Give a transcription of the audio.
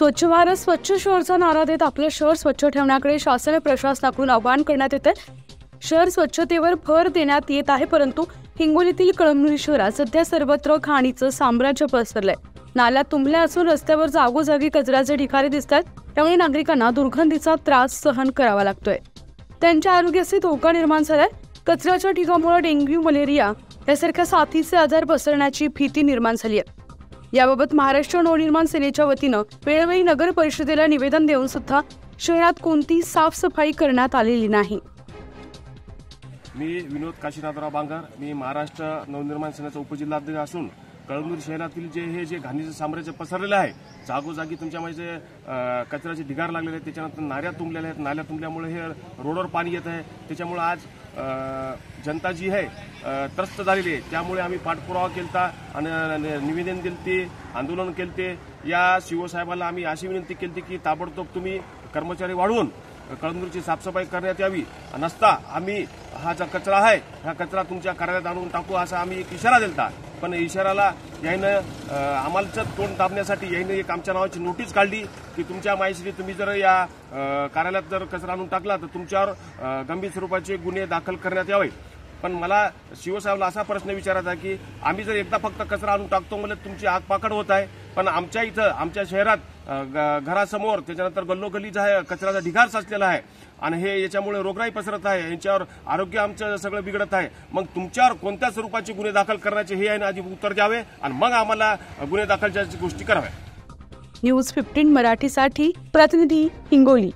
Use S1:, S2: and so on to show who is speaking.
S1: स्वच्छ भारत स्वच्छ शहरचा नारा देत आपलं शहर स्वच्छ ठेवण्याकडे शासन प्रशासनाकडून आवाहन करण्यात येते। शहर स्वच्छतेवर भर देण्यात येत आहे, परंतु हिंगोलीतील कळमनुरी शहरात सध्या सर्वत्र घाणीचं साम्राज्य पसरलंय। नाल्या तुंबल्या असून रस्त्यावर जागोजागी कचऱ्याचे ढिगारे दिसतात, त्यामुळे नागरिकांना दुर्गंधीचा त्रास सहन करावा लागतोय। त्यांच्या आरोग्यास धोका निर्माण झालाय। कचऱ्याच्या ढिगामुळे डेंग्यू, मलेरिया यासारख्या साथीचे आजार पसरण्याची भीती निर्माण झाली आहे। याबाबत महाराष्ट्र नवनिर्माण सेनेच्या वतीनं वेळोवेळी नगर परिषदेला निवेदन देऊन सुद्धा शहरात कोणती साफसफाई करण्यात आलेली नाही।
S2: मी विनोद काशीनाथराव बांगर, मी महाराष्ट्र नवनिर्माण सेनेचा उपजिल्हाध्यक्ष असून कळमनुरी शहरातील जे घाणीचं साम्राज्य पसरलेलं आहे, जागोजागी तुमच्या म्हणजे कचऱ्याचे ढिगार लागलेले आहेत, त्याच्यानंतर नाल्या तुंबलेल्या आहेत। नाल्या तुंबल्यामुळे हे रोडवर पाणी येत आहे, त्याच्यामुळे आज जनता जी आहे त्रस्त झालेली आहे। त्यामुळे आम्ही पाठपुरावा केलता आणि निवेदन दिलते, आंदोलन केलते। या शिवसाहेबांना आम्ही अशी विनंती केली की ताबडतोब तुम्ही कर्मचारी वाढवून कळमनुरीची साफसफाई करण्यात यावी, नसता आम्ही हा जो कचरा आहे हा कचरा तुमच्या कार्यालयात आणून टाकू असा आम्ही एक इशारा दिलता। पण इशाराला यानं आम्हाला तोंड दाबण्यासाठी यानं एक आमच्या नावाची नोटीस काढली की तुमच्या माहिती तुम्ही जर या कार्यालयात जर कचरा आणून टाकला तर तुमच्यावर गंभीर स्वरूपाचे गुन्हे दाखल करण्यात यावे। पण मला शिवसाहेबला असा प्रश्न विचारायचा की आम्ही जर एकदा फक्त कचरा आणून टाकतो म्हणजे तुमची आगपाखड होत आहे, पण आमच्या इथं आमच्या शहरात घरासमोर त्याच्यानंतर गल्लोगल्लीचा आहे कचऱ्याचा ढिगार साचलेला आहे आणि हे याच्यामुळे रोगराई पसरत आहे, यांच्यावर आरोग्य आमचं सगळं बिघडत आहे। मग तुमच्यावर कोणत्या स्वरूपाचे गुन्हे दाखल करण्याचे हे आहे आधी उत्तर द्यावे आणि मग आम्हाला गुन्हे दाखलच्या गोष्टी कराव्या।
S1: न्यूज 15 मराठीसाठी प्रतिनिधी हिंगोली।